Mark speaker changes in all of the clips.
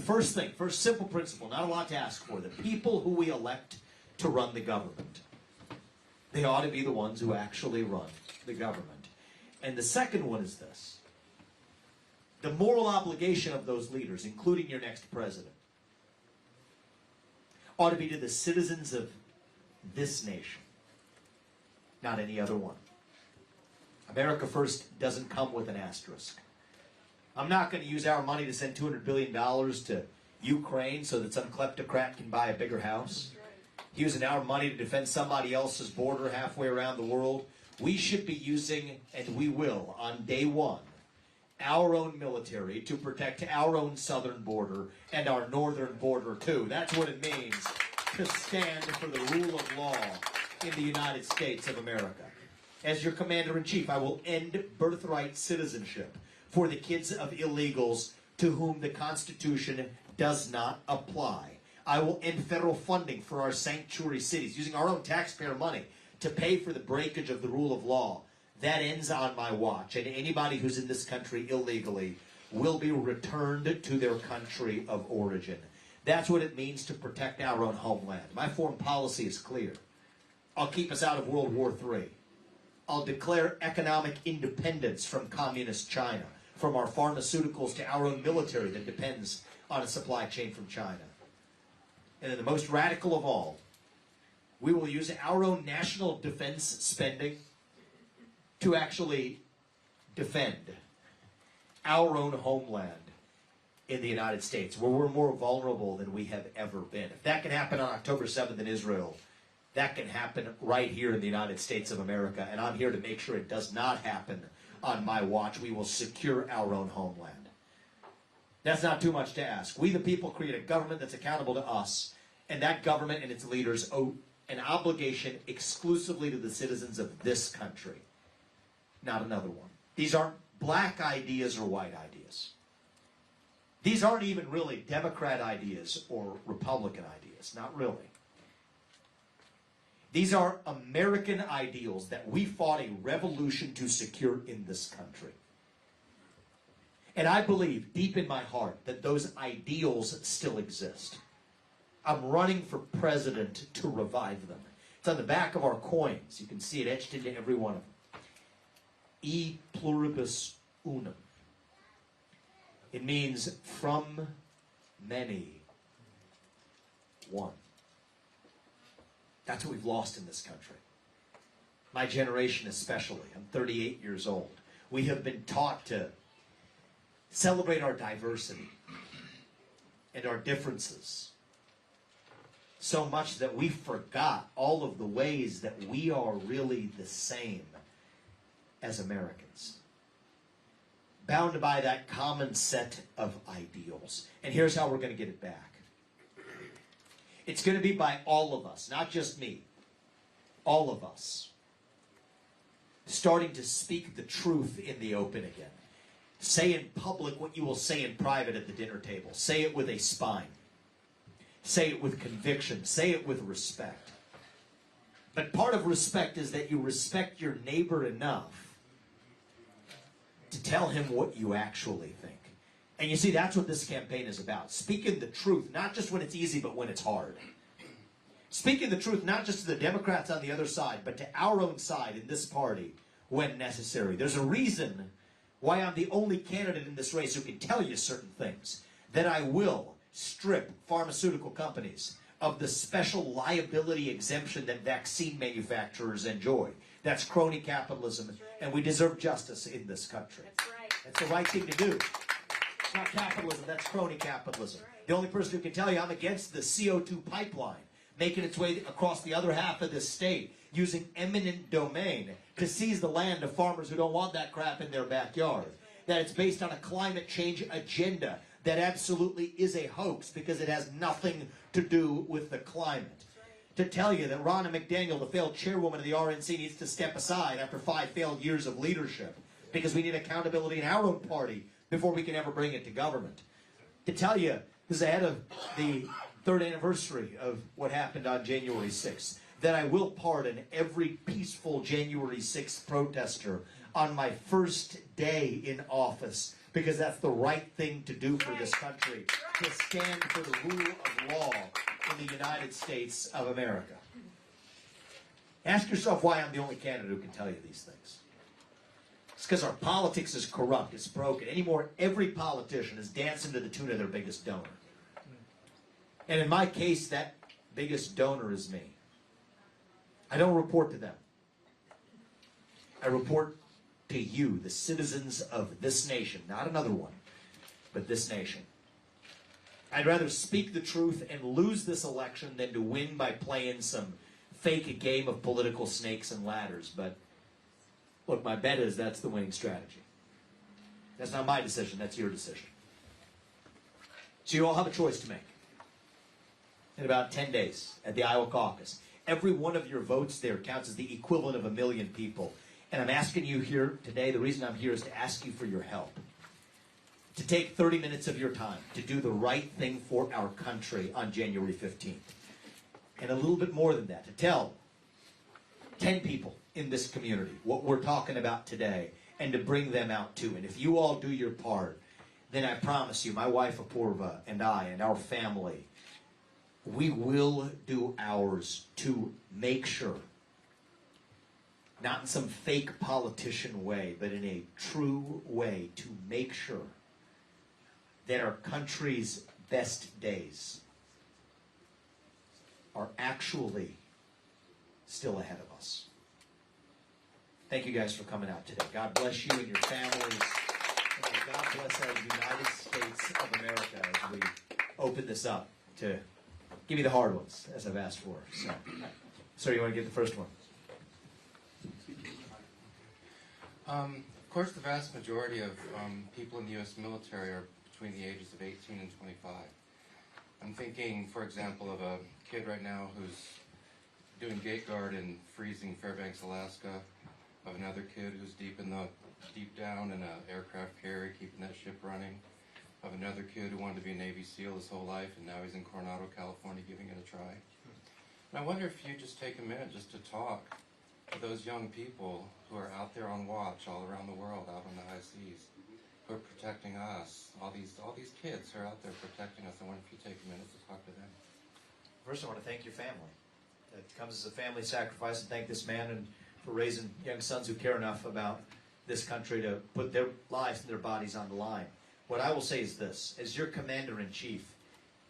Speaker 1: the first thing, first simple principle, not a lot to ask for. The people who we elect to run the government, they ought to be the ones who actually run the government. And the second one is this. The moral obligation of those leaders, including your next president, ought to be to the citizens of this nation, not any other one. America First doesn't come with an asterisk. I'm not going to use our money to send $200 billion to Ukraine so that some kleptocrat can buy a bigger house. Using our money to defend somebody else's border halfway around the world. We should be using, and we will, on day one, our own military to protect our own southern border and our northern border too. That's what it means to stand for the rule of law in the United States of America. As your commander-in-chief, I will end birthright citizenship for the kids of illegals to whom the Constitution does not apply. I will end federal funding for our sanctuary cities, using our own taxpayer money to pay for the breakage of the rule of law. That ends on my watch, and anybody who's in this country illegally will be returned to their country of origin. That's what it means to protect our own homeland. My foreign policy is clear. I'll keep us out of World War III. I'll declare economic independence from communist China, from our pharmaceuticals to our own military that depends on a supply chain from China. And then the most radical of all, we will use our own national defense spending to actually defend our own homeland in the United States, where we're more vulnerable than we have ever been. If that can happen on October 7th in Israel, that can happen right here in the United States of America, and I'm here to make sure it does not happen on my watch. We will secure our own homeland. That's not too much to ask. We the people create a government that's accountable to us, and that government and its leaders owe an obligation exclusively to the citizens of this country, not another one. These aren't black ideas or white ideas. These aren't even really Democrat ideas or Republican ideas, not really. These are American ideals that we fought a revolution to secure in this country. And I believe deep in my heart that those ideals still exist. I'm running for president to revive them. It's on the back of our coins. You can see it etched into every one of them. E pluribus unum. It means from many, one. That's what we've lost in this country. My generation especially. I'm 38 years old. We have been taught to celebrate our diversity and our differences so much that we forgot all of the ways that we are really the same as Americans. Bound by that common set of ideals. And here's how we're going to get it back. It's going to be by all of us, not just me. All of us. Starting to speak the truth in the open again. Say in public what you will say in private at the dinner table. Say it with a spine. Say it with conviction. Say it with respect. But part of respect is that you respect your neighbor enough to tell him what you actually think. And you see, that's what this campaign is about. Speaking the truth, not just when it's easy, but when it's hard. Speaking the truth, not just to the Democrats on the other side, but to our own side in this party when necessary. There's a reason why I'm the only candidate in this race who can tell you certain things. That I will strip pharmaceutical companies of the special liability exemption that vaccine manufacturers enjoy. That's crony capitalism, and we deserve justice in this country.
Speaker 2: That's right.
Speaker 1: That's the right thing to do. It's not capitalism, that's crony capitalism.
Speaker 2: Right.
Speaker 1: The only person who can tell you I'm against the CO2 pipeline making its way across the other half of this state, using eminent domain to seize the land of farmers who don't want that crap in their backyard. That it's based on a climate change agenda that absolutely is a hoax because it has nothing to do with the climate. To tell you that Ronna McDaniel, the failed chairwoman of the RNC, needs to step aside after 5 failed years of leadership because we need accountability in our own party before we can ever bring it to government. To tell you, this is ahead of the 3rd anniversary of what happened on January 6th, that I will pardon every peaceful January 6th protester on my first day in office because that's the right thing to do for this country, to stand for the rule of law in the United States of America. Ask yourself why I'm the only candidate who can tell you these things. It's because our politics is corrupt, it's broken. Anymore, every politician is dancing to the tune of their biggest donor. And in my case, that biggest donor is me. I don't report to them. I report to you, the citizens of this nation, not another one, but this nation. I'd rather speak the truth and lose this election than to win by playing some fake game of political snakes and ladders. But look, my bet is that's the winning strategy. That's not my decision, that's your decision. So you all have a choice to make. In about 10 days at the Iowa caucus, every one of your votes there counts as the equivalent of 1 million people. And I'm asking you here today, the reason I'm here is to ask you for your help. To take 30 minutes of your time to do the right thing for our country on January 15th. And a little bit more than that, to tell 10 people in this community what we're talking about today and to bring them out too. And if you all do your part, then I promise you, my wife Apurva and I and our family, we will do ours to make sure, not in some fake politician way, but in a true way, to make sure that our country's best days are actually still ahead of us. Thank you guys for coming out today. God bless you and your families. And God bless our United States of America as we open this up to give me the hard ones, as I've asked for. So, sir, you want to get the first one?
Speaker 2: Of course, the vast majority of people in the U.S. military are between the ages of 18 and 25. I'm thinking, for example, of a kid right now who's doing gate guard in freezing Fairbanks, Alaska, of another kid who's deep down in an aircraft carrier, keeping that ship running, of another kid who wanted to be a Navy SEAL his whole life, and now he's in Coronado, California, giving it a try. And I wonder if you just take a minute just to talk to those young people who are out there on watch all around the world, out on the high seas, who are protecting us, all these kids who are out there protecting us. I wonder if you take a minute to talk to them.
Speaker 1: First, I want to thank your family. It comes as a family sacrifice, and thank this man and for raising young sons who care enough about this country to put their lives and their bodies on the line. What I will say is this: as your commander-in-chief,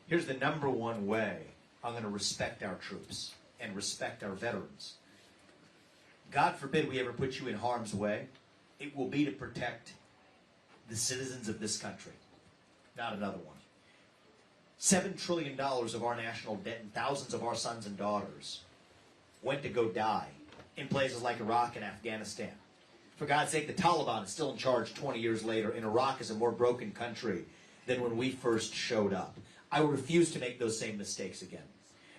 Speaker 1: here's the number one way I'm going to respect our troops and respect our veterans. God forbid we ever put you in harm's way. It will be to protect the citizens of this country, not another one. $7 trillion of our national debt and thousands of our sons and daughters went to go die in places like Iraq and Afghanistan. For God's sake, the Taliban is still in charge 20 years later, and Iraq is a more broken country than when we first showed up. I refuse to make those same mistakes again.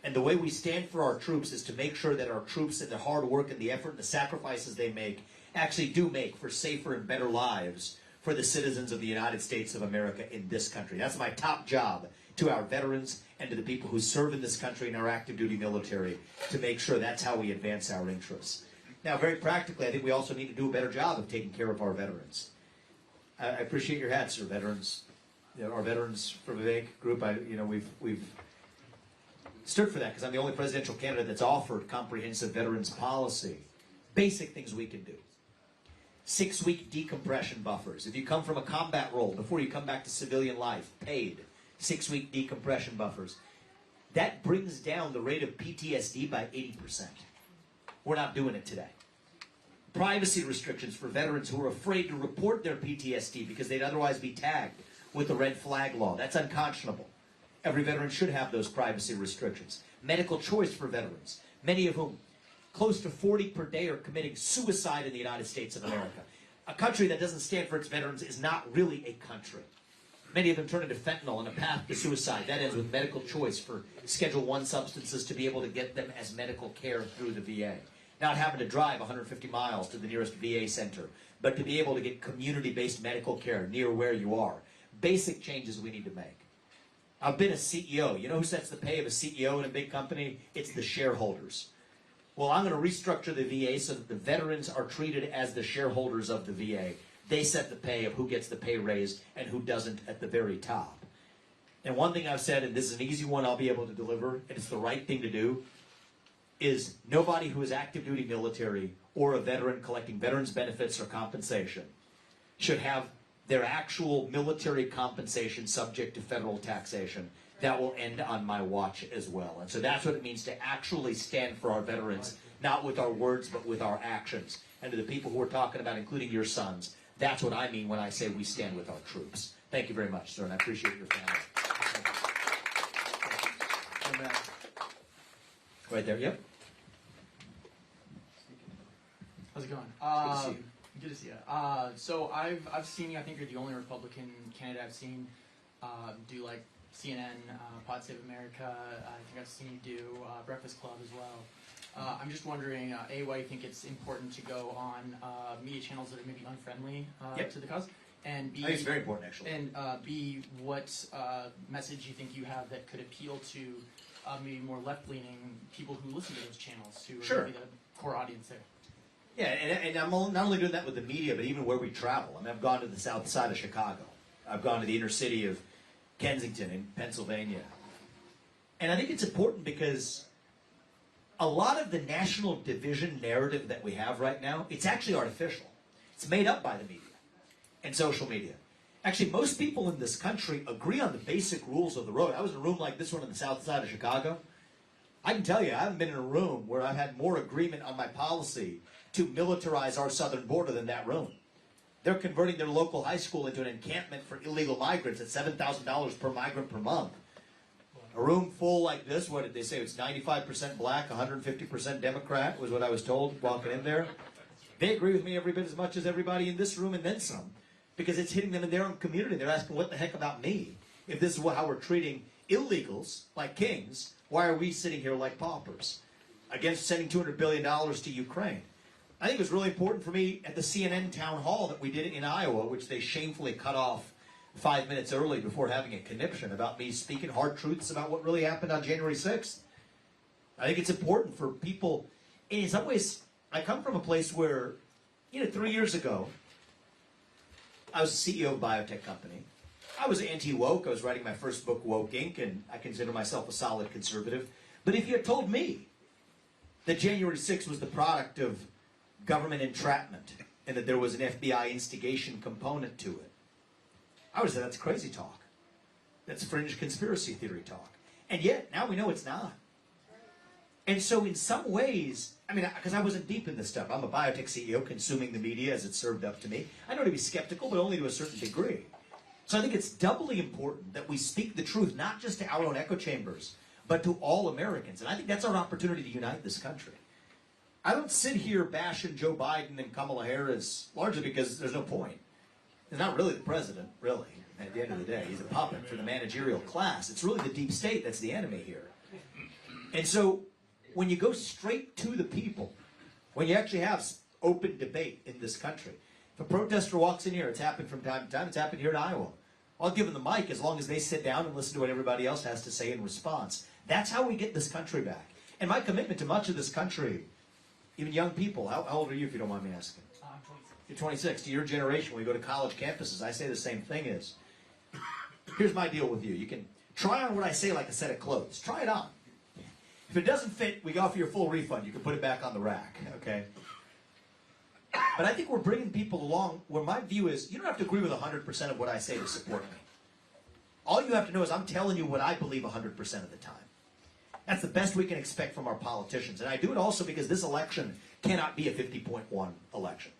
Speaker 1: And the way we stand for our troops is to make sure that our troops and the hard work and the effort and the sacrifices they make actually do make for safer and better lives for the citizens of the United States of America in this country. That's my top job to our veterans and to the people who serve in this country in our active duty military, to make sure that's how we advance our interests. Now, very practically, I think we also need to do a better job of taking care of our veterans. I appreciate your hats, sir, veterans. You know, our veterans for Vivek group, we've stood for that because I'm the only presidential candidate that's offered comprehensive veterans policy. Basic things we can do. 6-week decompression buffers. If you come from a combat role before you come back to civilian life, paid 6-week decompression buffers. That brings down the rate of PTSD by 80%. We're not doing it today. Privacy restrictions for veterans who are afraid to report their PTSD because they'd otherwise be tagged with the red flag law. That's unconscionable. Every veteran should have those privacy restrictions. Medical choice for veterans, many of whom, close to 40 per day, are committing suicide in the United States of America. A country that doesn't stand for its veterans is not really a country. Many of them turn into fentanyl and a path to suicide. That ends with medical choice for Schedule I substances to be able to get them as medical care through the VA. Not having to drive 150 miles to the nearest VA center, but to be able to get community-based medical care near where you are. Basic changes we need to make. I've been a CEO. You know who sets the pay of a CEO in a big company? It's the shareholders. Well, I'm going to restructure the VA so that the veterans are treated as the shareholders of the VA. They set the pay of who gets the pay raise and who doesn't at the very top. And one thing I've said, and this is an easy one I'll be able to deliver, and it's the right thing to do, is nobody who is active duty military or a veteran collecting veterans benefits or compensation should have their actual military compensation subject to federal taxation. That will end on my watch as well. And so that's what it means to actually stand for our veterans, not with our words, but with our actions. And to the people who are talking about, including your sons, that's what I mean when I say we stand with our troops. Thank you very much, sir, and I appreciate your family. Right there, yep.
Speaker 3: How's it going?
Speaker 1: Good to see you.
Speaker 3: Good to see you. So I've seen you. I think you're the only Republican candidate I've seen do like CNN, Pod Save America. I think I've seen you do Breakfast Club as well. I'm just wondering, A, why you think it's important to go on media channels that are maybe unfriendly to the cause, and B,
Speaker 1: I think it's very important, actually.
Speaker 3: And B, what message you think you have that could appeal to maybe more left-leaning people who listen to those channels, who are maybe the core audience there.
Speaker 1: Yeah, and I'm not only doing that with the media, but even where we travel. I mean, I've gone to the south side of Chicago. I've gone to the inner city of Kensington in Pennsylvania. And I think it's important because a lot of the national division narrative that we have right now, it's actually artificial. It's made up by the media and social media. Actually, most people in this country agree on the basic rules of the road. I was in a room like this one on the south side of Chicago. I can tell you, I haven't been in a room where I've had more agreement on my policy to militarize our southern border than that room. They're converting their local high school into an encampment for illegal migrants at $7,000 per migrant per month. A room full like this, what did they say? It's 95% black, 150% Democrat, was what I was told walking in there. They agree with me every bit as much as everybody in this room and then some, because it's hitting them in their own community. They're asking, what the heck about me? If this is how we're treating illegals like kings, why are we sitting here like paupers? Against sending $200 billion to Ukraine. I think it was really important for me at the CNN town hall that we did in Iowa, which they shamefully cut off 5 minutes early before having a conniption about me speaking hard truths about what really happened on January 6th. I think it's important for people. In some ways, I come from a place where, 3 years ago, I was the CEO of a biotech company. I was anti-woke. I was writing my first book, Woke Inc., and I consider myself a solid conservative. But if you had told me that January 6th was the product of government entrapment and that there was an FBI instigation component to it, I would say that's crazy talk. That's fringe conspiracy theory talk. And yet, now we know it's not. And so in some ways, because I wasn't deep in this stuff. I'm a biotech CEO consuming the media as it's served up to me. I know to be skeptical, but only to a certain degree. So I think it's doubly important that we speak the truth, not just to our own echo chambers, but to all Americans. And I think that's our opportunity to unite this country. I don't sit here bashing Joe Biden and Kamala Harris largely because there's no point. He's not really the president, really, at the end of the day. He's a puppet for the managerial class. It's really the deep state that's the enemy here. And so when you go straight to the people, when you actually have open debate in this country, if a protester walks in here, it's happened from time to time, it's happened here in Iowa. I'll give them the mic as long as they sit down and listen to what everybody else has to say in response. That's how we get this country back. And my commitment to much of this country, even young people, how old are you if you don't mind me asking?
Speaker 3: I'm 26.
Speaker 1: You're 26. To your generation, when you go to college campuses, I say the same thing is, here's my deal with you. You can try on what I say like a set of clothes. Try it on. If it doesn't fit, we offer you a full refund. You can put it back on the rack, okay? But I think we're bringing people along where my view is, you don't have to agree with 100% of what I say to support me. All you have to know is I'm telling you what I believe 100% of the time. That's the best we can expect from our politicians. And I do it also because this election cannot be a 50.1 election.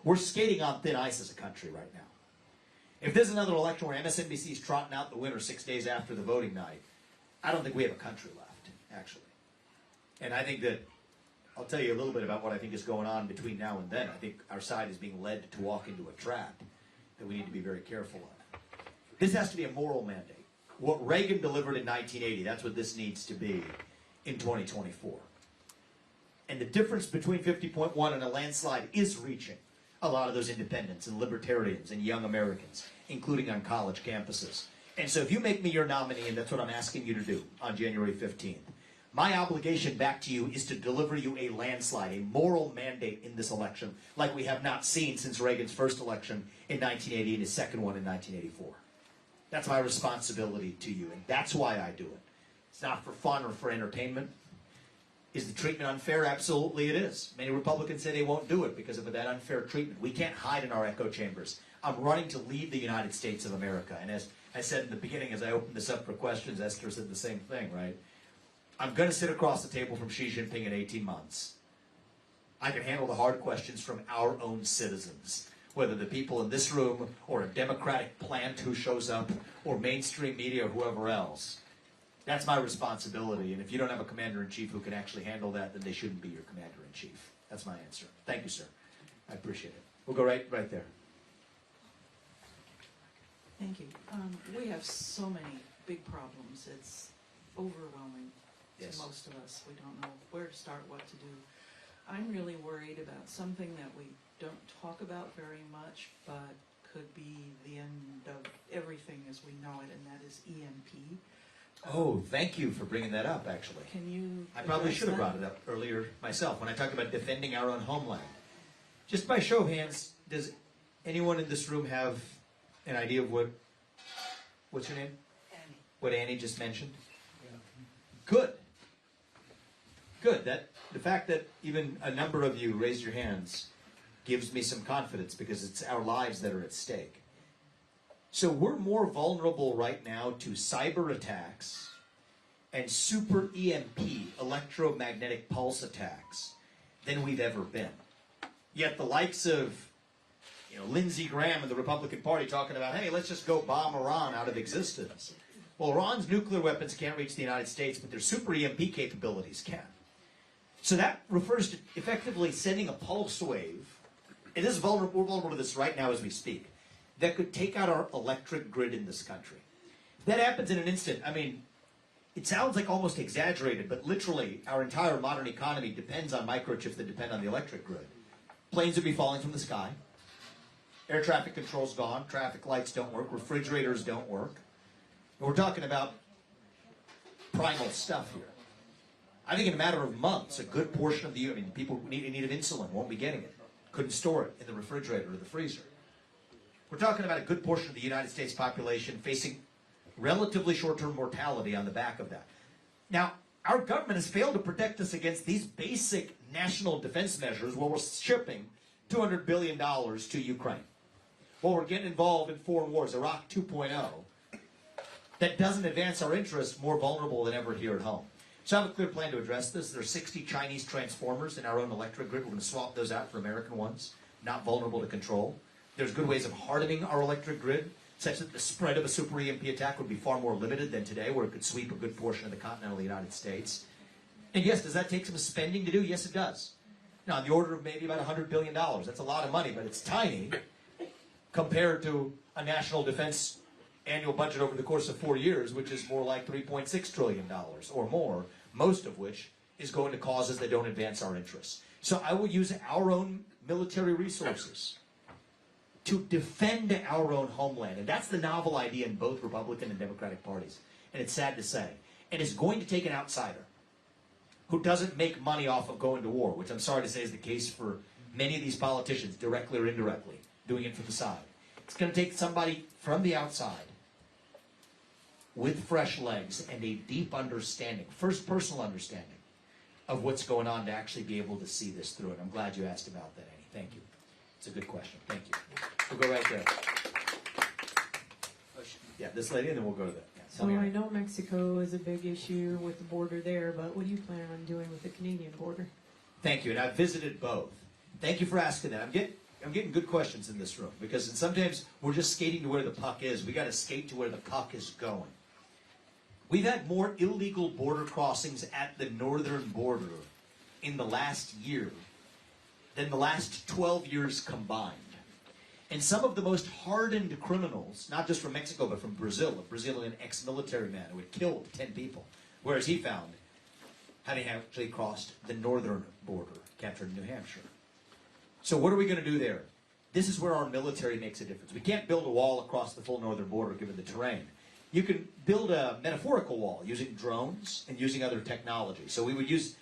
Speaker 1: We're skating on thin ice as a country right now. If there's another election where MSNBC is trotting out the winner 6 days after the voting night, I don't think we have a country left, actually. And I think that, I'll tell you a little bit about what I think is going on between now and then. I think our side is being led to walk into a trap that we need to be very careful of. This has to be a moral mandate. What Reagan delivered in 1980, that's what this needs to be in 2024. And the difference between 50.1 and a landslide is reaching a lot of those independents and libertarians and young Americans, including on college campuses. And so if you make me your nominee, and that's what I'm asking you to do on January 15th, My obligation back to you is to deliver you a landslide, a moral mandate in this election, like we have not seen since Reagan's first election in 1980 and his second one in 1984. That's my responsibility to you, and that's why I do it. It's not for fun or for entertainment. Is the treatment unfair? Absolutely it is. Many Republicans say they won't do it because of that unfair treatment. We can't hide in our echo chambers. I'm running to lead the United States of America, and as I said in the beginning, as I opened this up for questions, Esther said the same thing, right? I'm going to sit across the table from Xi Jinping in 18 months. I can handle the hard questions from our own citizens, whether the people in this room or a Democratic plant who shows up or mainstream media or whoever else. That's my responsibility, and if you don't have a commander-in-chief who can actually handle that, then they shouldn't be your commander-in-chief. That's my answer. Thank you, sir. I appreciate it. We'll go right there.
Speaker 4: Thank you. We have so many big problems. It's overwhelming to most of us. We don't know where to start, what to do. I'm really worried about something that we don't talk about very much, but could be the end of everything as we know it, and that is EMP.
Speaker 1: Oh, thank you for bringing that up, actually.
Speaker 4: Can you
Speaker 1: I probably should have brought it up earlier myself when I talked about defending our own homeland. Just by show of hands, does anyone in this room have an idea of what's your name?
Speaker 4: Annie.
Speaker 1: What Annie just mentioned? Yeah. Good. Good. The fact that even a number of you raised your hands gives me some confidence because it's our lives that are at stake. So we're more vulnerable right now to cyber attacks and super EMP, electromagnetic pulse attacks, than we've ever been. Yet the likes of Lindsey Graham and the Republican Party talking about, hey, let's just go bomb Iran out of existence. Well, Iran's nuclear weapons can't reach the United States, but their super EMP capabilities can. So that refers to effectively sending a pulse wave, and this is vulnerable, we're vulnerable to this right now as we speak, that could take out our electric grid in this country. If that happens in an instant, I mean, it sounds like almost exaggerated, but literally our entire modern economy depends on microchips that depend on the electric grid. Planes would be falling from the sky. Air traffic control's gone. Traffic lights don't work. Refrigerators don't work. And we're talking about primal stuff here. I think in a matter of months, a good portion of the people who need of insulin won't be getting it. Couldn't store it in the refrigerator or the freezer. We're talking about a good portion of the United States population facing relatively short-term mortality on the back of that. Now, our government has failed to protect us against these basic national defense measures while we're shipping $200 billion to Ukraine. While we're getting involved in foreign wars, Iraq 2.0, that doesn't advance our interests, more vulnerable than ever here at home. So I have a clear plan to address this. There are 60 Chinese transformers in our own electric grid. We're going to swap those out for American ones, not vulnerable to control. There's good ways of hardening our electric grid, such that the spread of a super EMP attack would be far more limited than today, where it could sweep a good portion of the continental United States. And yes, does that take some spending to do? Yes, it does. Now, on the order of maybe about $100 billion. That's a lot of money, but it's tiny compared to a national defense annual budget over the course of 4 years, which is more like $3.6 trillion or more, most of which is going to causes that don't advance our interests. So I will use our own military resources to defend our own homeland. And that's the novel idea in both Republican and Democratic parties. And it's sad to say. And it's going to take an outsider who doesn't make money off of going to war, which I'm sorry to say is the case for many of these politicians, directly or indirectly, doing it for the side. It's going to take somebody from the outside with fresh legs and a deep understanding, first personal understanding, of what's going on to actually be able to see this through. And I'm glad you asked about that, Annie. Thank you. It's a good question. Thank you. We'll go right there. Yeah, this lady, and then we'll go to that. Yeah,
Speaker 5: So I know Mexico is a big issue with the border there, but what do you plan on doing with the Canadian border?
Speaker 1: Thank you, and I've visited both. Thank you for asking that. I'm getting good questions in this room, because sometimes we're just skating to where the puck is. We got to skate to where the puck is going. We've had more illegal border crossings at the northern border in the last year than the last 12 years combined. And some of the most hardened criminals, not just from Mexico, but from Brazil, a Brazilian ex-military man who had killed 10 people, whereas he found, having actually crossed the northern border, captured New Hampshire. So what are we going to do there? This is where our military makes a difference. We can't build a wall across the full northern border given the terrain. You can build a metaphorical wall using drones and using other technology. So we would use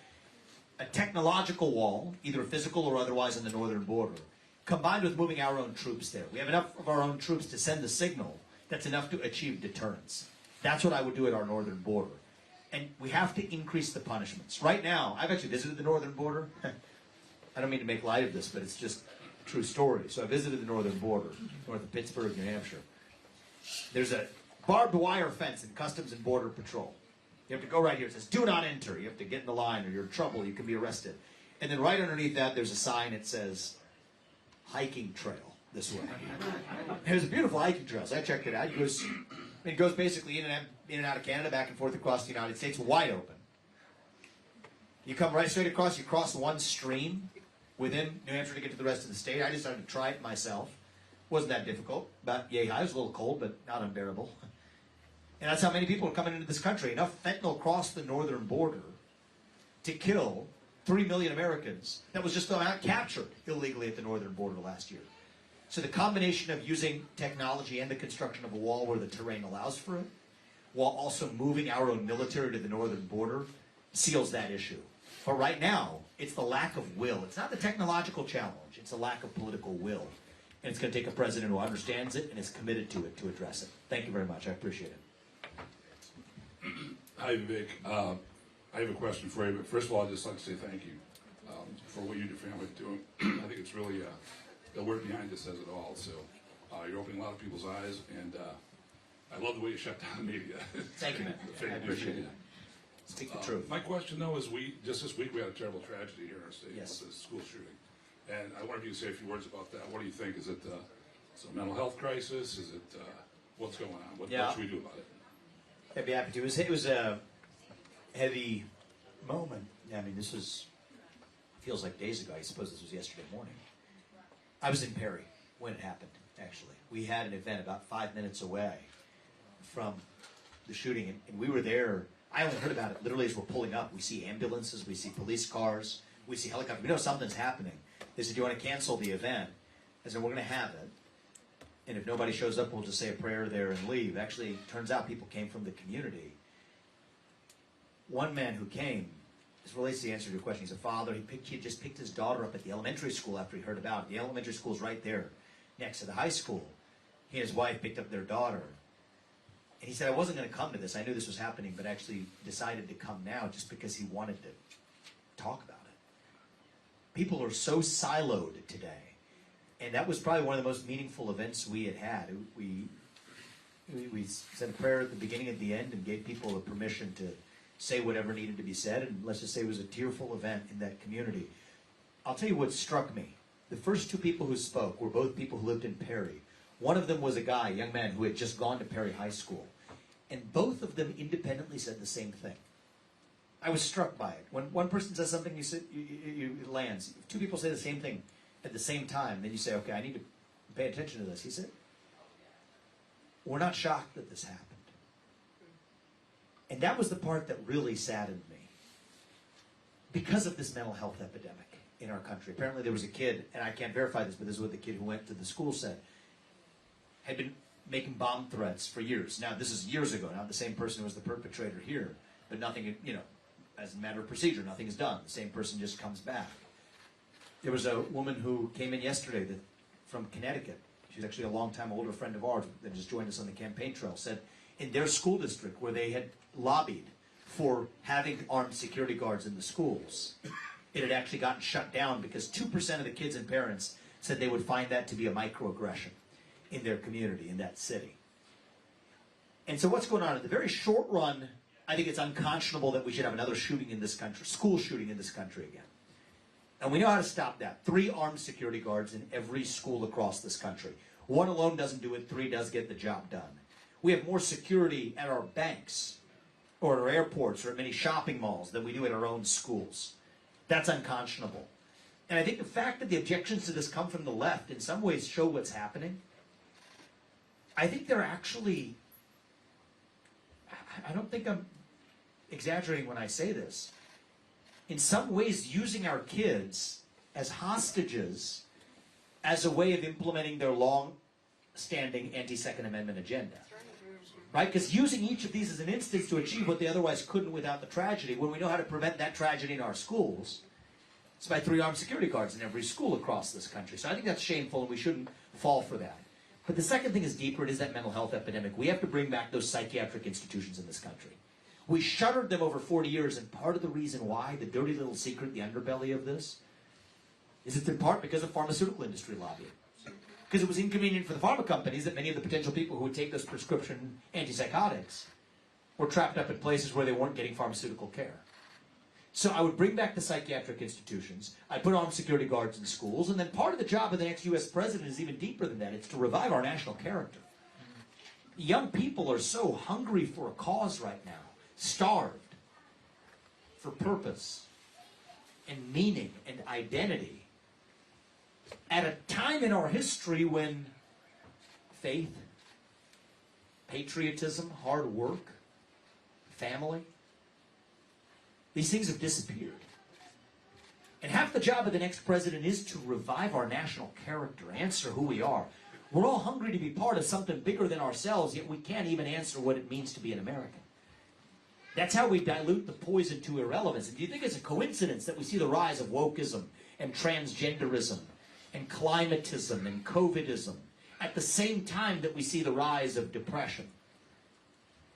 Speaker 1: a technological wall, either physical or otherwise, on the northern border, combined with moving our own troops there. We have enough of our own troops to send the signal that's enough to achieve deterrence. That's what I would do at our northern border. And we have to increase the punishments. Right now, I've actually visited the northern border. I don't mean to make light of this, but it's just a true story. So I visited the northern border, north of Pittsburgh, New Hampshire. There's a barbed wire fence in Customs and Border Patrol. You have to go right here. It says, do not enter. You have to get in the line or you're in trouble. You can be arrested. And then right underneath that, there's a sign that says, hiking trail this way. There's a beautiful hiking trail. So I checked it out. It goes basically in and out of Canada, back and forth across the United States, wide open. You come right straight across. You cross one stream within New Hampshire to get to the rest of the state. I decided to try it myself. Wasn't that difficult. About yay high. It was a little cold, but not unbearable. And that's how many people are coming into this country. Enough fentanyl crossed the northern border to kill 3 million Americans that was just captured illegally at the northern border last year. So the combination of using technology and the construction of a wall where the terrain allows for it, while also moving our own military to the northern border, seals that issue. But right now, it's the lack of will. It's not the technological challenge. It's a lack of political will. And it's going to take a president who understands it and is committed to it to address it. Thank you very much. I appreciate it.
Speaker 6: Hi, Vivek. I have a question for you, but first of all, I'd just like to say thank you for what you and your family are doing. I think it's really, the word behind it says it all. So you're opening a lot of people's eyes, and I love the way you shut down the media.
Speaker 1: Thank you, man. I appreciate it. Speak the truth.
Speaker 6: My question, though, is just this week we had a terrible tragedy here in our state
Speaker 1: Yes.
Speaker 6: with the school shooting. And I wonder if you could say a few words about that. What do you think? Is it a mental health crisis? Is it what's going on? What should we do about it?
Speaker 1: I'd be happy to. It was a heavy moment. I mean, feels like days ago. I suppose this was yesterday morning. I was in Perry when it happened, actually. We had an event about 5 minutes away from the shooting, and we were there. I only heard about it literally as we're pulling up. We see ambulances, we see police cars, we see helicopters. We know something's happening. They said, do you want to cancel the event? I said, we're going to have it. And if nobody shows up, we'll just say a prayer there and leave. Actually, it turns out people came from the community. One man who came, this relates to the answer to your question. He's a father. He had just picked his daughter up at the elementary school after he heard about it. The elementary school's right there next to the high school. He and his wife picked up their daughter. And he said, I wasn't going to come to this. I knew this was happening, but actually decided to come now just because he wanted to talk about it. People are so siloed today. And that was probably one of the most meaningful events we had had. We said a prayer at the beginning and the end and gave people the permission to say whatever needed to be said. And let's just say it was a tearful event in that community. I'll tell you what struck me. The first two people who spoke were both people who lived in Perry. One of them was a guy, a young man, who had just gone to Perry High School. And both of them independently said the same thing. I was struck by it. When one person says something, it lands. If two people say the same thing at the same time, then you say, okay, I need to pay attention to this. He said, we're not shocked that this happened. And that was the part that really saddened me. Because of this mental health epidemic in our country. Apparently there was a kid, and I can't verify this, but this is what the kid who went to the school said, had been making bomb threats for years. Now, this is years ago, not the same person who was the perpetrator here, but nothing, as a matter of procedure, nothing is done. The same person just comes back. There was a woman who came in yesterday from Connecticut. She's actually a longtime older friend of ours that just joined us on the campaign trail, said in their school district where they had lobbied for having armed security guards in the schools, it had actually gotten shut down because 2% of the kids and parents said they would find that to be a microaggression in their community, in that city. And so what's going on? In the very short run, I think it's unconscionable that we should have another shooting in this country, school shooting in this country again. And we know how to stop that. 3 armed security guards in every school across this country. 1 alone doesn't do it, 3 does get the job done. We have more security at our banks or at our airports or at many shopping malls than we do at our own schools. That's unconscionable. And I think the fact that the objections to this come from the left in some ways show what's happening. I think they're actually, I don't think I'm exaggerating when I say this, in some ways using our kids as hostages as a way of implementing their long-standing anti-Second Amendment agenda. right? Because using each of these as an instance to achieve what they otherwise couldn't without the tragedy, when we know how to prevent that tragedy in our schools, it's by 3 armed security guards in every school across this country. So I think that's shameful, and we shouldn't fall for that. But the second thing is deeper. It is that mental health epidemic. We have to bring back those psychiatric institutions in this country. We shuttered them over 40 years, and part of the reason why, the dirty little secret, the underbelly of this, is it's in part because of pharmaceutical industry lobbying. Because it was inconvenient for the pharma companies that many of the potential people who would take those prescription antipsychotics were trapped up in places where they weren't getting pharmaceutical care. So I would bring back the psychiatric institutions, I'd put armed security guards in schools, and then part of the job of the next U.S. president is even deeper than that. It's to revive our national character. Young people are so hungry for a cause right now, starved for purpose and meaning and identity, at a time in our history when faith, patriotism, hard work, family, these things have disappeared. And half the job of the next president is to revive our national character, answer who we are. We're all hungry to be part of something bigger than ourselves, yet we can't even answer what it means to be an American. That's how we dilute the poison to irrelevance. And do you think it's a coincidence that we see the rise of wokeism and transgenderism and climatism and COVIDism at the same time that we see the rise of depression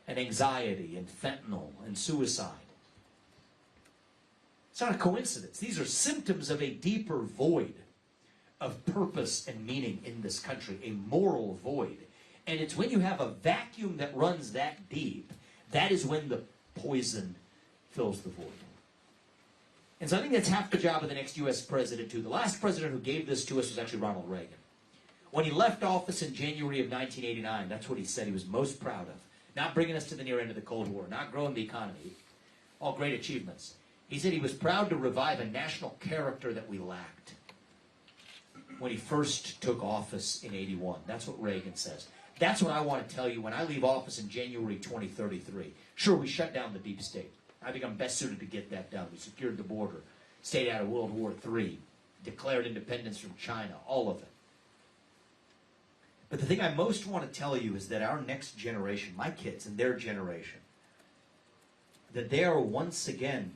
Speaker 1: and anxiety and fentanyl and suicide? It's not a coincidence. These are symptoms of a deeper void of purpose and meaning in this country, a moral void. And it's when you have a vacuum that runs that deep, that is when the poison fills the void. And so I think that's half the job of the next U.S. president, too. The last president who gave this to us was actually Ronald Reagan. When he left office in January of 1989, that's what he said he was most proud of. Not bringing us to the near end of the Cold War, not growing the economy, all great achievements. He said he was proud to revive a national character that we lacked when he first took office in 81. That's what Reagan says. That's what I want to tell you when I leave office in January 2033. Sure, we shut down the deep state. I think I'm best suited to get that done. We secured the border, stayed out of World War III, declared independence from China, all of it. But the thing I most want to tell you is that our next generation, my kids and their generation, that they are once again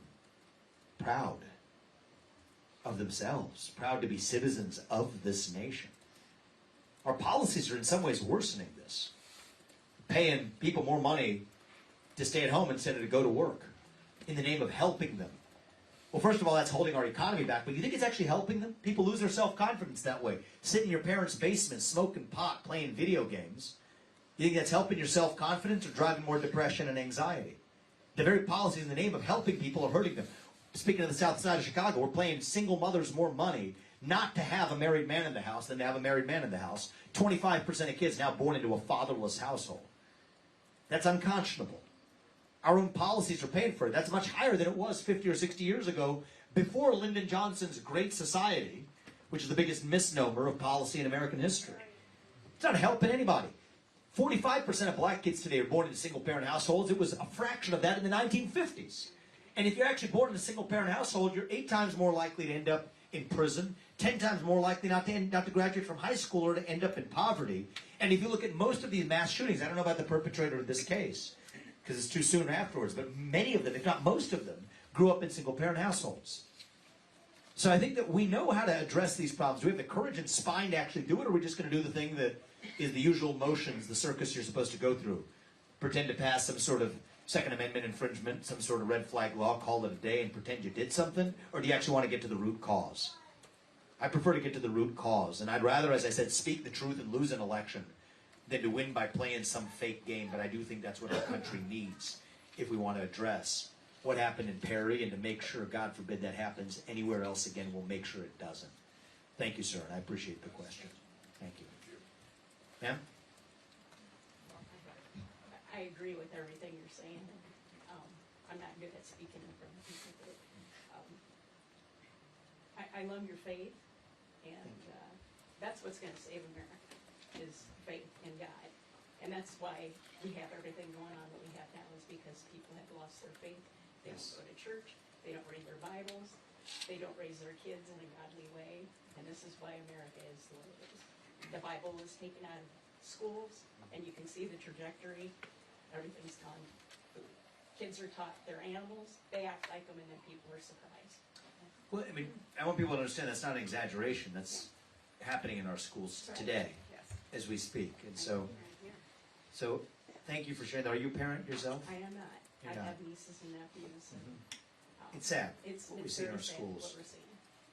Speaker 1: proud of themselves, proud to be citizens of this nation. Our policies are in some ways worsening this, paying people more money to stay at home instead of to go to work in the name of helping them. Well, first of all, that's holding our economy back, but you think it's actually helping them? People lose their self-confidence that way. Sit in your parents' basement, smoking pot, playing video games. You think that's helping your self-confidence or driving more depression and anxiety? The very policies in the name of helping people are hurting them. Speaking of the south side of Chicago, we're paying single mothers more money not to have a married man in the house than to have a married man in the house. 25% of kids now born into a fatherless household. That's unconscionable. Our own policies are paying for it. That's much higher than it was 50 or 60 years ago before Lyndon Johnson's Great Society, which is the biggest misnomer of policy in American history. It's not helping anybody. 45% of black kids today are born into single-parent households. It was a fraction of that in the 1950s. And if you're actually born in a single-parent household, you're 8 times more likely to end up in prison, 10 times more likely not to graduate from high school or to end up in poverty. And if you look at most of these mass shootings, I don't know about the perpetrator of this case, because it's too soon afterwards, but many of them, if not most of them, grew up in single-parent households. So I think that we know how to address these problems. Do we have the courage and spine to actually do it, or are we just going to do the thing that is the usual motions, the circus you're supposed to go through? Pretend to pass some sort of Second Amendment infringement, some sort of red flag law, call it a day, and pretend you did something? Or do you actually want to get to the root cause? I prefer to get to the root cause, and I'd rather, as I said, speak the truth and lose an election than to win by playing some fake game. But I do think that's what our country needs if we want to address what happened in Perry, and to make sure, God forbid, that happens anywhere else again, we'll make sure it doesn't. Thank you, sir, and I appreciate the question. Thank you. Ma'am?
Speaker 7: I agree with everything you're saying. I'm not good at speaking in front of people, but I love your faith, and that's what's going to save America, is faith in God. And that's why we have everything going on that we have now, is because people have lost their faith. They don't go to church. They don't read their Bibles. They don't raise their kids in a godly way. And this is why America is the way it is. The Bible was taken out of schools, and you can see the trajectory everything's done. Kids are taught they're animals, they act like them, and then people are surprised.
Speaker 1: Well, I mean, I want people to understand that's not an exaggeration. That's happening in our schools
Speaker 7: That's right.
Speaker 1: today
Speaker 7: Yes.
Speaker 1: as we speak. And
Speaker 7: I
Speaker 1: so,
Speaker 7: know, yeah.
Speaker 1: so thank you for sharing that. Are you a parent yourself?
Speaker 7: I am not.
Speaker 1: You're
Speaker 7: I
Speaker 1: not.
Speaker 7: have nieces and nephews. And,
Speaker 1: It's sad.
Speaker 7: It's
Speaker 1: what we
Speaker 7: it's
Speaker 1: see in
Speaker 7: very
Speaker 1: our
Speaker 7: sad
Speaker 1: schools.
Speaker 7: what we're seeing.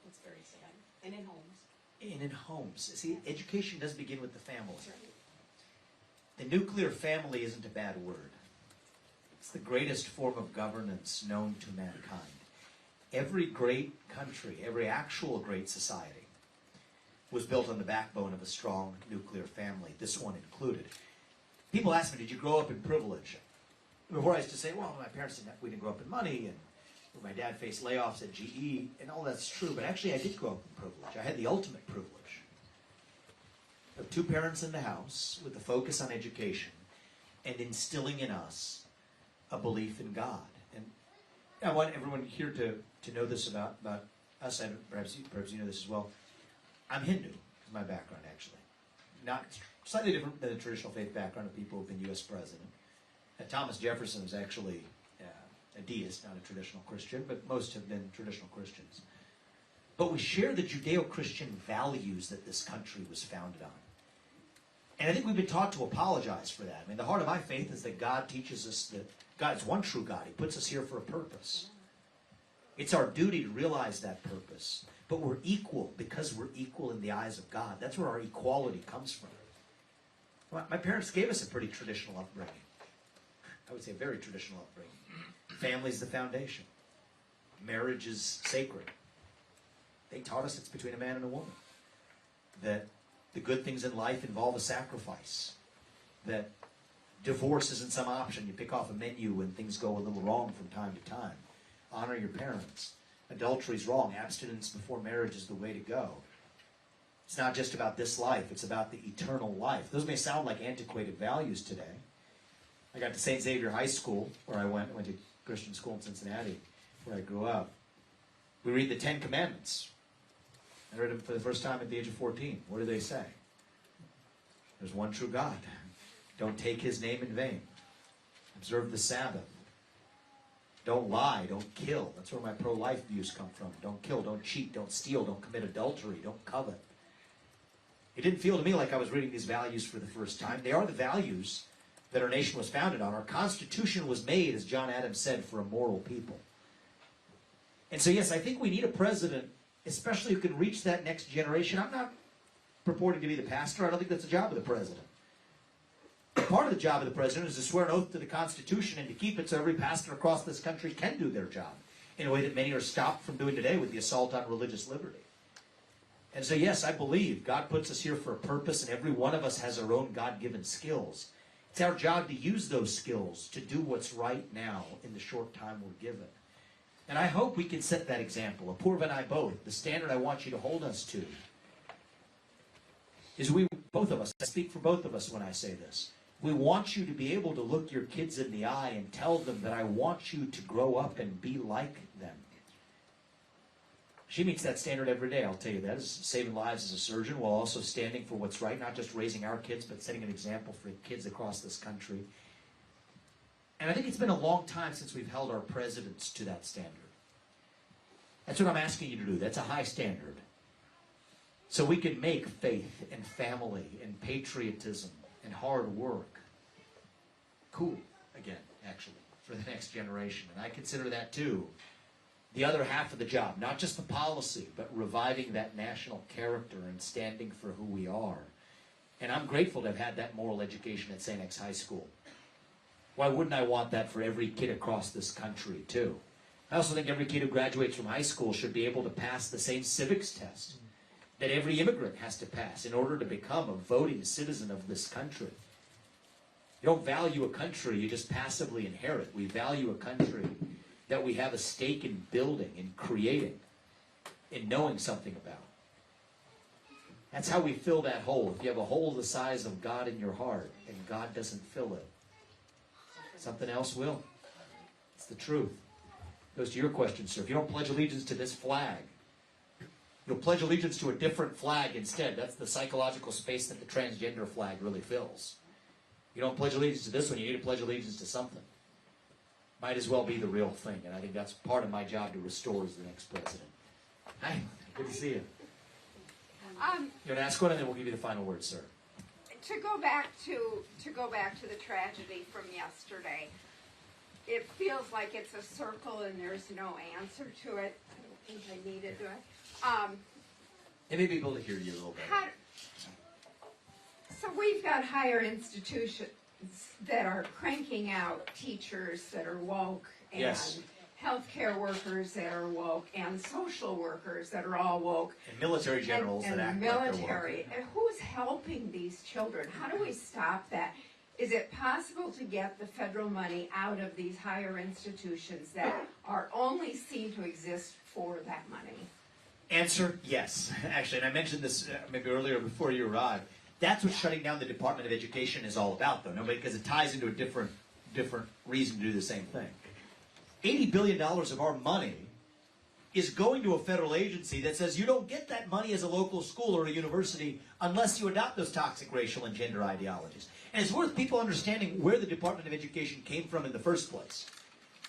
Speaker 7: It's very sad. And in homes.
Speaker 1: And in homes. See, education does begin with the family.
Speaker 7: That's right.
Speaker 1: The nuclear family isn't a bad word. It's the greatest form of governance known to mankind. Every great country, every actual great society, was built on the backbone of a strong nuclear family, this one included. People ask me, did you grow up in privilege? Before I used to say, well, my parents we didn't grow up in money, and my dad faced layoffs at GE, and all that's true, but actually I did grow up in privilege. I had the ultimate privilege of two parents in the house with a focus on education and instilling in us a belief in God. And I want everyone here to know this about us, and perhaps you know this as well. I'm Hindu, is my background actually. Not slightly different than the traditional faith background of people who've been U.S. president. Thomas Jefferson was actually a deist, not a traditional Christian, but most have been traditional Christians. But we share the Judeo-Christian values that this country was founded on. And I think we've been taught to apologize for that. I mean, the heart of my faith is that God teaches us that God is one true God. He puts us here for a purpose. It's our duty to realize that purpose. But we're equal because we're equal in the eyes of God. That's where our equality comes from. Well, my parents gave us a pretty traditional upbringing. I would say a very traditional upbringing. Family's the foundation. Marriage is sacred. They taught us it's between a man and a woman. That the good things in life involve a sacrifice. That divorce isn't some option. You pick off a menu when things go a little wrong from time to time. Honor your parents. Adultery's wrong. Abstinence before marriage is the way to go. It's not just about this life. It's about the eternal life. Those may sound like antiquated values today. I got to St. Xavier High School, where I went to Christian school in Cincinnati, where I grew up. We read the Ten Commandments. I read them for the first time at the age of 14. What do they say? There's one true God. Don't take his name in vain. Observe the Sabbath. Don't lie. Don't kill. That's where my pro-life views come from. Don't kill. Don't cheat. Don't steal. Don't commit adultery. Don't covet. It didn't feel to me like I was reading these values for the first time. They are the values that our nation was founded on. Our Constitution was made, as John Adams said, for a moral people. And so, yes, I think we need a president, especially who can reach that next generation. I'm not purporting to be the pastor. I don't think that's the job of the president. Part of the job of the president is to swear an oath to the Constitution and to keep it so every pastor across this country can do their job in a way that many are stopped from doing today with the assault on religious liberty. And so, yes, I believe God puts us here for a purpose, and every one of us has our own God-given skills. It's our job to use those skills to do what's right now in the short time we're given. And I hope we can set that example. Apurva and I both, the standard I want you to hold us to is both of us, I speak for both of us when I say this, we want you to be able to look your kids in the eye and tell them that I want you to grow up and be like them. She meets that standard every day, I'll tell you that, is saving lives as a surgeon while also standing for what's right, not just raising our kids, but setting an example for kids across this country. And I think it's been a long time since we've held our presidents to that standard. That's what I'm asking you to do. That's a high standard. So we can make faith and family and patriotism and hard work cool again, actually, for the next generation. And I consider that, too, the other half of the job. Not just the policy, but reviving that national character and standing for who we are. And I'm grateful to have had that moral education at St. X High School. Why wouldn't I want that for every kid across this country, too? I also think every kid who graduates from high school should be able to pass the same civics test that every immigrant has to pass in order to become a voting citizen of this country. You don't value a country you just passively inherit. We value a country that we have a stake in building, in creating, in knowing something about. That's how we fill that hole. If you have a hole the size of God in your heart and God doesn't fill it, something else will. It's the truth. Goes to your question, sir. If you don't pledge allegiance to this flag, you'll pledge allegiance to a different flag instead. That's the psychological space that the transgender flag really fills. You don't pledge allegiance to this one, you need to pledge allegiance to something. Might as well be the real thing, and I think that's part of my job to restore as the next president. Hi, good to see you. You want to ask one, and then we'll give you the final word, sir.
Speaker 8: To go back to the tragedy from yesterday, it feels like it's a circle and there's no answer to it. I don't think I needed to.
Speaker 1: It may be able to hear you a little better.
Speaker 8: So we've got higher institutions that are cranking out teachers that are woke, and
Speaker 1: Yes.
Speaker 8: healthcare workers that are woke, and social workers that are all woke,
Speaker 1: And military generals
Speaker 8: and
Speaker 1: that act like they're
Speaker 8: military.
Speaker 1: woke.
Speaker 8: And who's helping these children? How do we stop that? Is it possible to get the federal money out of these higher institutions that are only seen to exist for that money?
Speaker 1: Answer, yes. Actually, and I mentioned this maybe earlier before you arrived. That's what shutting down the Department of Education is all about, though. Nobody, because it ties into a different reason to do the same thing. $80 billion of our money is going to a federal agency that says you don't get that money as a local school or a university unless you adopt those toxic racial and gender ideologies. And it's worth people understanding where the Department of Education came from in the first place.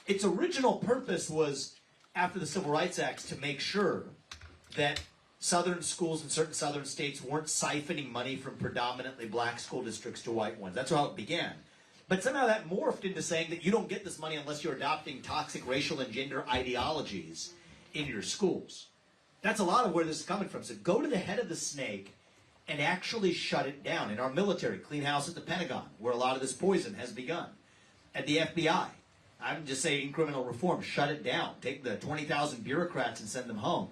Speaker 1: Its original purpose was, after the Civil Rights Acts, to make sure that Southern schools in certain Southern states weren't siphoning money from predominantly black school districts to white ones. That's how it began. But somehow that morphed into saying that you don't get this money unless you're adopting toxic racial and gender ideologies in your schools. That's a lot of where this is coming from. So go to the head of the snake and actually shut it down. In our military, clean house at the Pentagon, where a lot of this poison has begun. At the FBI, I'm just saying criminal reform, shut it down. Take the 20,000 bureaucrats and send them home.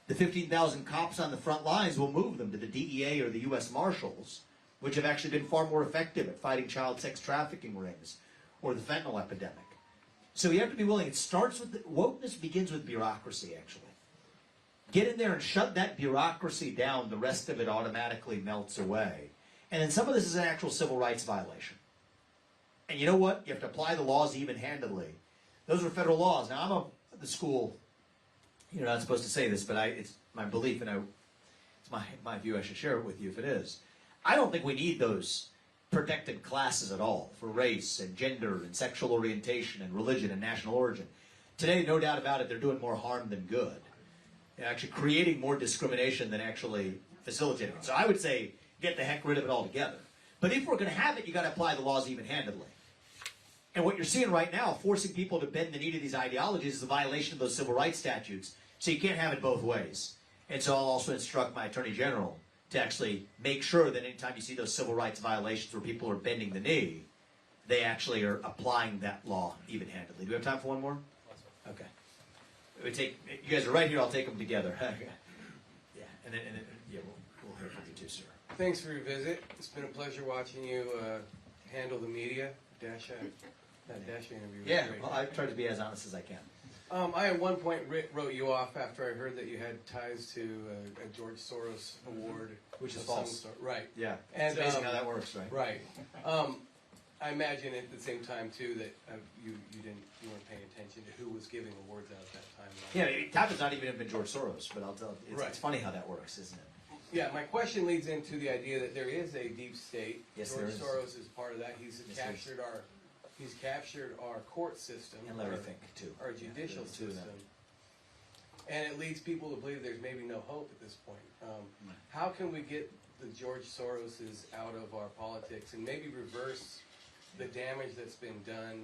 Speaker 1: The 15,000 cops on the front lines will move them to the DEA or the U.S. Marshals, which have actually been far more effective at fighting child sex trafficking rings or the fentanyl epidemic. So you have to be willing. It starts with, wokeness begins with bureaucracy, actually. Get in there and shut that bureaucracy down. The rest of it automatically melts away. And then some of this is an actual civil rights violation. And you know what? You have to apply the laws even-handedly. Those are federal laws. Now, I'm at the school. You're not supposed to say this, but it's my belief, and it's my view. I should share it with you if it is. I don't think we need those protected classes at all for race and gender and sexual orientation and religion and national origin. Today, no doubt about it, they're doing more harm than good. They're actually creating more discrimination than actually facilitating it. So I would say get the heck rid of it altogether. But if we're going to have it, you got to apply the laws even-handedly. And what you're seeing right now, forcing people to bend the knee to these ideologies, is a violation of those civil rights statutes. So you can't have it both ways. And so I'll also instruct my Attorney General to actually make sure that anytime you see those civil rights violations where people are bending the knee, they actually are applying that law even-handedly. Do we have time for one more? Okay. You guys are right here. I'll take them together. Yeah, and then we'll hear from you too, sir.
Speaker 9: Thanks for your visit. It's been a pleasure watching you handle the media. That Dasha interview was
Speaker 1: Yeah,
Speaker 9: great.
Speaker 1: well, I tried to be as honest as I can.
Speaker 9: I at one point wrote you off after I heard that you had ties to a George Soros award,
Speaker 1: Which is
Speaker 9: of some
Speaker 1: false.
Speaker 9: sort. Right.
Speaker 1: Yeah,
Speaker 9: And,
Speaker 1: it's amazing how that works, right?
Speaker 9: Right. I imagine at the same time too that you weren't paying attention to who was giving awards out at that time.
Speaker 1: Yeah, it happens not even have been George Soros, but I'll tell you, it's,
Speaker 9: Right.
Speaker 1: it's funny how that works, isn't it?
Speaker 9: Yeah, my question leads into the idea that there is a deep state.
Speaker 1: Yes,
Speaker 9: George
Speaker 1: there is.
Speaker 9: Soros is part of that. He's
Speaker 1: Yes, there is.
Speaker 9: captured our court system.
Speaker 1: And Larry Fink, too.
Speaker 9: Our
Speaker 1: Yeah,
Speaker 9: judicial
Speaker 1: the two of them.
Speaker 9: system. And it leads people to believe there's maybe no hope at this point. How can we get the George Soroses out of our politics and maybe reverse the damage that's been done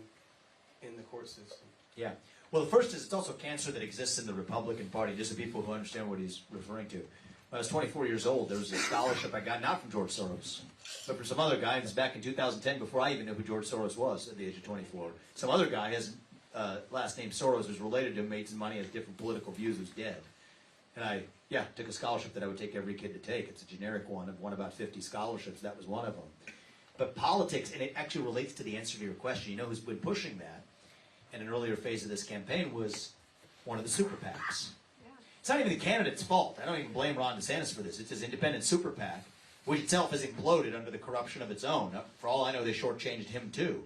Speaker 9: in the court system?
Speaker 1: Yeah. Well, the first is it's also cancer that exists in the Republican Party, just so people who understand what he's referring to. When I was 24 years old, there was a scholarship I got, not from George Soros, but from some other guy. It was back in 2010, before I even knew who George Soros was at the age of 24. Some other guy, his last name Soros, was related to him, made some money, has different political views, was dead. And I, took a scholarship that I would take every kid to take. It's a generic one. I've won about 50 scholarships. That was one of them. But politics, and it actually relates to the answer to your question. You know who's been pushing that in an earlier phase of this campaign was one of the super PACs. It's not even the candidate's fault. I don't even blame Ron DeSantis for this. It's his independent super PAC, which itself has imploded under the corruption of its own. For all I know, they shortchanged him too.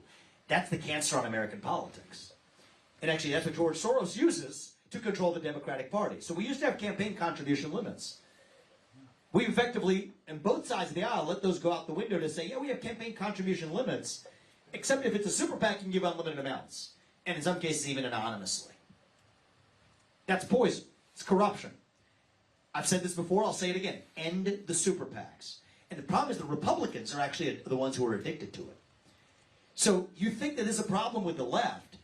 Speaker 1: That's the cancer on American politics. And actually, that's what George Soros uses to control the Democratic Party. So we used to have campaign contribution limits. We've effectively, on both sides of the aisle, let those go out the window to say, yeah, we have campaign contribution limits, except if it's a super PAC, you can give unlimited amounts, and in some cases even anonymously. That's poison. It's corruption. I've said this before, I'll say it again. End the super PACs. And the problem is the Republicans are actually the ones who are addicted to it. So you think that there's a problem with the left.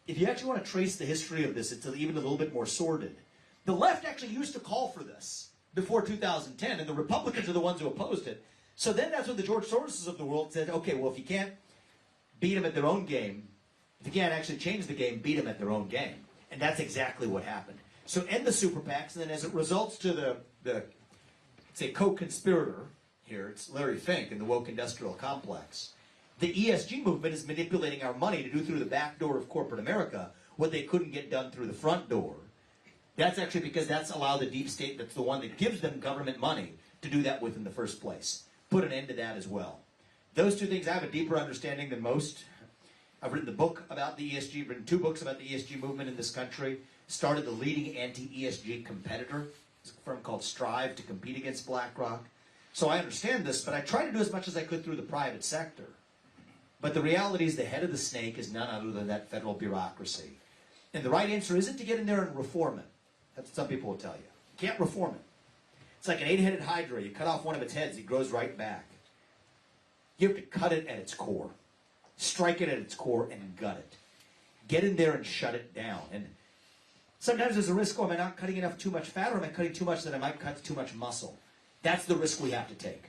Speaker 1: If you actually want to trace the history of this, it's even a little bit more sordid. The left actually used to call for this before 2010, and the Republicans are the ones who opposed it. So then that's when the George Soroses of the world said, okay, well, if you can't beat them at their own game, if you can't actually change the game, beat them at their own game. And that's exactly what happened. So end the super PACs, and then as it results to the say, co-conspirator here, it's Larry Fink in the woke industrial complex. The ESG movement is manipulating our money to do through the back door of corporate America what they couldn't get done through the front door. That's actually because that's allowed the deep state, that's the one that gives them government money, to do that with in the first place. Put an end to that as well. Those two things, I have a deeper understanding than most. I've written the book about the ESG, written 2 books about the ESG movement in this country, started the leading anti-ESG competitor, it's a firm called Strive, to compete against BlackRock. So I understand this, but I try to do as much as I could through the private sector. But the reality is the head of the snake is none other than that federal bureaucracy. And the right answer isn't to get in there and reform it. That's what some people will tell you. You can't reform it. It's like an 8-headed hydra. You cut off one of its heads, it grows right back. You have to cut it at its core. Strike it at its core and gut it. Get in there and shut it down. And sometimes there's a risk, am I not cutting enough too much fat, or am I cutting too much that I might cut too much muscle? That's the risk we have to take.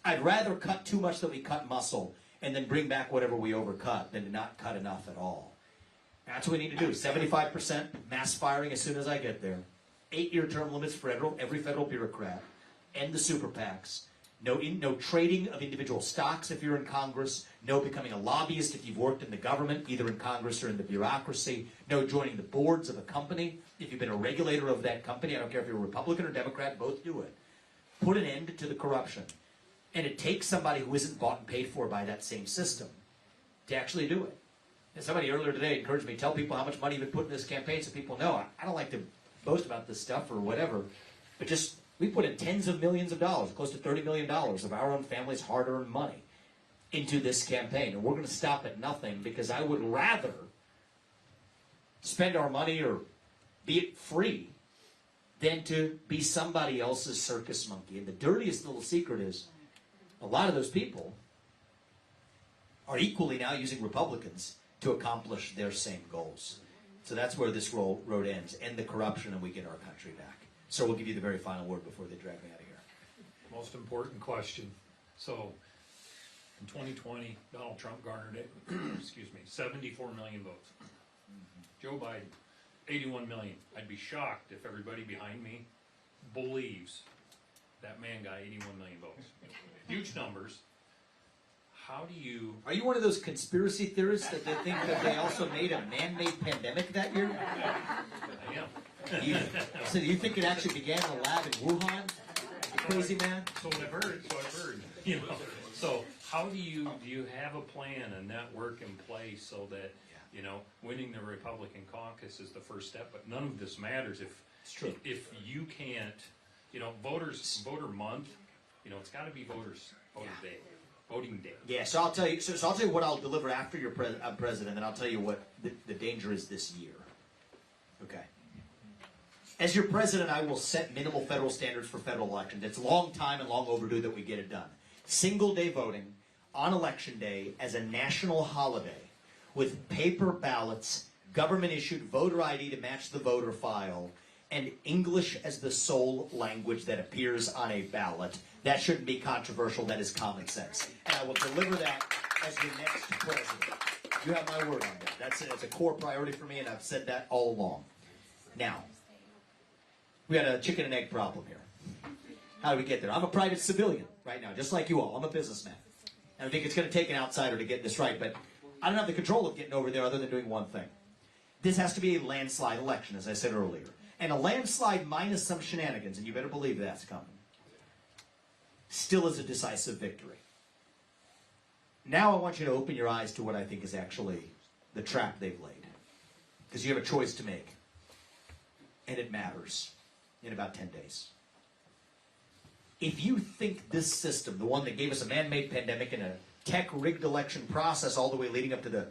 Speaker 1: I'd rather cut too much that we cut muscle and then bring back whatever we overcut than to not cut enough at all. That's what we need to do. 75% mass firing as soon as I get there. 8-year term limits for every federal bureaucrat. End the super PACs. No trading of individual stocks if you're in Congress. No becoming a lobbyist if you've worked in the government, either in Congress or in the bureaucracy. No joining the boards of a company if you've been a regulator of that company. I don't care if you're a Republican or Democrat, both do it. Put an end to the corruption. And it takes somebody who isn't bought and paid for by that same system to actually do it. And somebody earlier today encouraged me, tell people how much money you've been putting in this campaign so people know. I don't like to boast about this stuff or whatever, but just, we put in tens of millions of dollars, close to $30 million of our own family's hard-earned money into this campaign. And we're going to stop at nothing because I would rather spend our money or be it free than to be somebody else's circus monkey. And the dirtiest little secret is a lot of those people are equally now using Republicans to accomplish their same goals. So that's where this road ends. End the corruption and we get our country back. So we'll give you the very final word before they drag me out of here.
Speaker 10: Most important question. So, in 2020, Donald Trump garnered, excuse me, 74 million votes. Joe Biden, 81 million. I'd be shocked if everybody behind me believes that man got 81 million votes. Huge numbers. How do you...
Speaker 1: Are you one of those conspiracy theorists that they think that they also made a man-made pandemic that year?
Speaker 10: I am.
Speaker 1: So you think it actually began in a lab in Wuhan? You crazy man?
Speaker 10: So I've heard. You know. So how do you have a plan, a network in place so that, you know, winning the Republican caucus is the first step, but none of this matters if you can't, you know, voter month, you know, it's got to be voting day.
Speaker 1: Yeah, so I'll tell you. So I'll tell you what I'll deliver after I'm president, and I'll tell you what the danger is this year. Okay. As your president, I will set minimal federal standards for federal elections. It's a long time and long overdue that we get it done. Single-day voting on election day as a national holiday with paper ballots, government-issued voter ID to match the voter file, and English as the sole language that appears on a ballot. That shouldn't be controversial. That is common sense. And I will deliver that as your next president. You have my word on that. That's a core priority for me, and I've said that all along. Now, we got a chicken and egg problem here. How do we get there? I'm a private civilian right now, just like you all. I'm a businessman. And I think it's going to take an outsider to get this right, but I don't have the control of getting over there other than doing one thing. This has to be a landslide election, as I said earlier. And a landslide minus some shenanigans, and you better believe that's coming, still is a decisive victory. Now I want you to open your eyes to what I think is actually the trap they've laid. Because you have a choice to make. And it matters in about 10 days. If you think this system, the one that gave us a man-made pandemic and a tech-rigged election process all the way leading up to the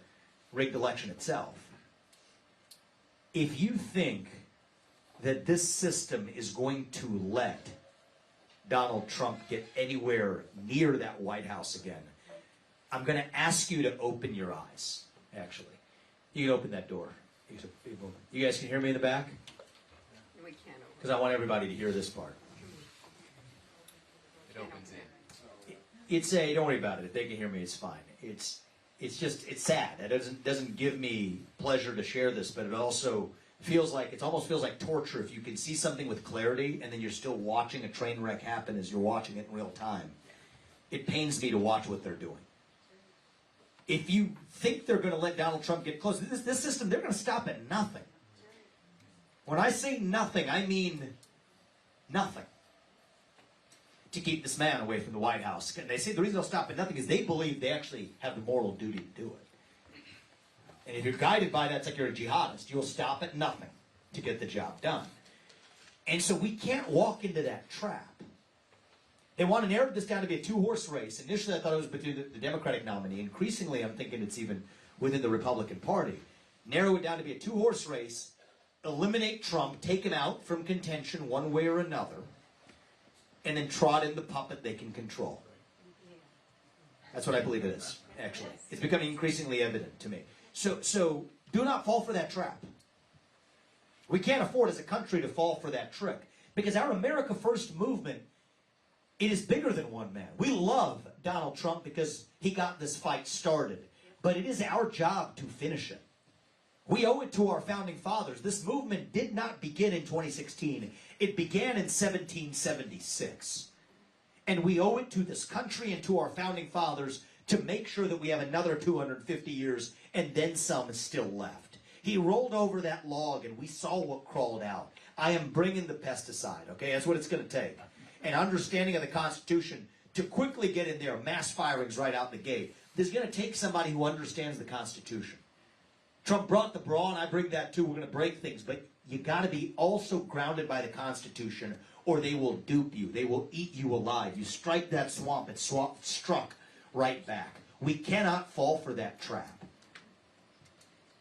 Speaker 1: rigged election itself, if you think that this system is going to let Donald Trump get anywhere near that White House again, I'm going to ask you to open your eyes, actually. You can open that door. You guys can hear me in the back?
Speaker 8: We can't open.
Speaker 1: Because I want everybody to hear this part.
Speaker 2: It opens in.
Speaker 1: Don't worry about it. If they can hear me, it's fine. It's sad. It doesn't give me pleasure to share this, but it also almost feels like torture if you can see something with clarity and then you're still watching a train wreck happen as you're watching it in real time. It pains me to watch what they're doing. If you think they're going to let Donald Trump get close, this system, they're going to stop at nothing. When I say nothing, I mean nothing. To keep this man away from the White House. And they say the reason they'll stop at nothing is they believe they actually have the moral duty to do it. And if you're guided by that, it's like you're a jihadist. You'll stop at nothing to get the job done. And so we can't walk into that trap. They want to narrow this down to be a two-horse race. Initially, I thought it was between the Democratic nominee. Increasingly, I'm thinking it's even within the Republican Party. Narrow it down to be a two-horse race, eliminate Trump, take him out from contention one way or another, and then trot in the puppet they can control. That's what I believe it is, actually. It's becoming increasingly evident to me. So do not fall for that trap. We can't afford as a country to fall for that trick. Because our America First movement, it is bigger than one man. We love Donald Trump because he got this fight started. But it is our job to finish it. We owe it to our founding fathers. This movement did not begin in 2016. It began in 1776. And we owe it to this country and to our founding fathers to make sure that we have another 250 years and then some still left. He rolled over that log and we saw what crawled out. I am bringing the pesticide, okay? That's what it's going to take. An understanding of the Constitution to quickly get in there, mass firings right out the gate. This is going to take somebody who understands the Constitution. Trump brought the brawl, and I bring that too. We're going to break things, but you got to be also grounded by the Constitution, or they will dupe you. They will eat you alive. You strike that swamp, it's struck right back. We cannot fall for that trap.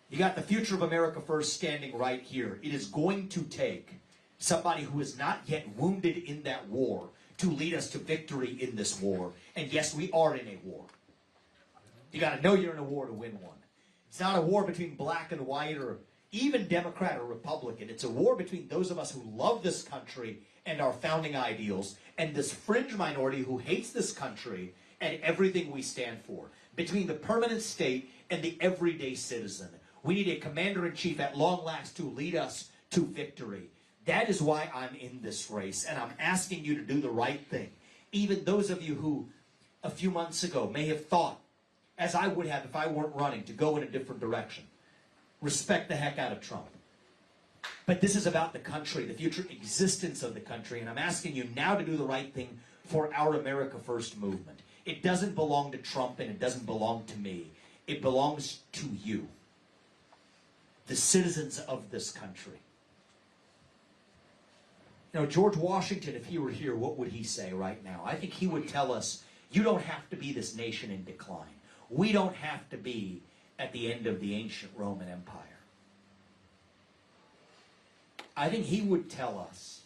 Speaker 1: You got the future of America First standing right here. It is going to take somebody who is not yet wounded in that war to lead us to victory in this war. And yes, we are in a war. You got to know you're in a war to win one. It's not a war between black and white or even Democrat or Republican. It's a war between those of us who love this country and our founding ideals and this fringe minority who hates this country and everything we stand for. Between the permanent state and the everyday citizen. We need a commander-in-chief at long last to lead us to victory. That is why I'm in this race, and I'm asking you to do the right thing. Even those of you who a few months ago may have thought, as I would have if I weren't running, to go in a different direction. Respect the heck out of Trump. But this is about the country, the future existence of the country, and I'm asking you now to do the right thing for our America First movement. It doesn't belong to Trump and it doesn't belong to me. It belongs to you, the citizens of this country. You know, George Washington, if he were here, what would he say right now? I think he would tell us, you don't have to be this nation in decline. We don't have to be at the end of the ancient Roman Empire. I think he would tell us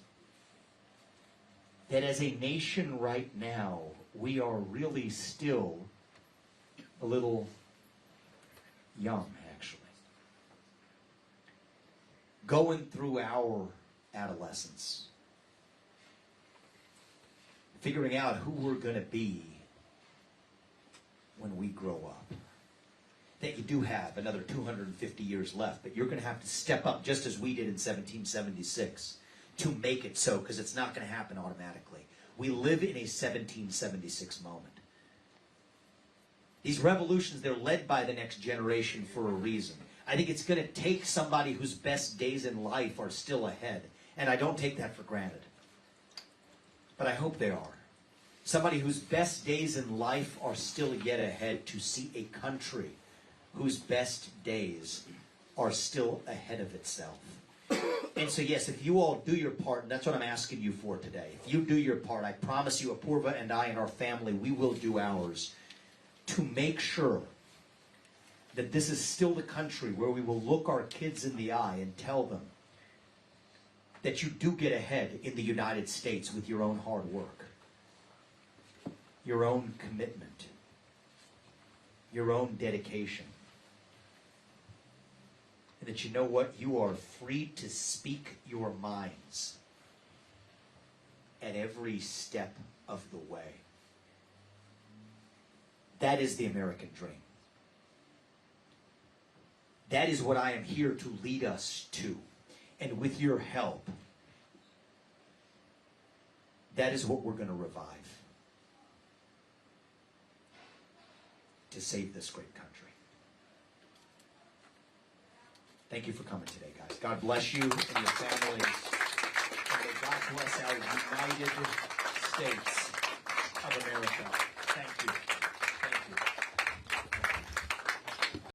Speaker 1: that as a nation right now, we are really still a little young, actually. Going through our adolescence. Figuring out who we're going to be when we grow up. That you do have another 250 years left, but you're going to have to step up just as we did in 1776 to make it so, because it's not going to happen automatically. We live in a 1776 moment. These revolutions, they're led by the next generation for a reason. I think it's going to take somebody whose best days in life are still ahead, and I don't take that for granted. But I hope they are. Somebody whose best days in life are still yet ahead to see a country whose best days are still ahead of itself. And so yes, if you all do your part, and that's what I'm asking you for today, if you do your part, I promise you, Apurva and I and our family, we will do ours to make sure that this is still the country where we will look our kids in the eye and tell them that you do get ahead in the United States with your own hard work, your own commitment, your own dedication. And that you know what? You are free to speak your minds at every step of the way. That is the American dream. That is what I am here to lead us to. And with your help, that is what we're going to revive. To save this great country. Thank you for coming today, guys. God bless you and your families. And may God bless our United States of America. Thank you.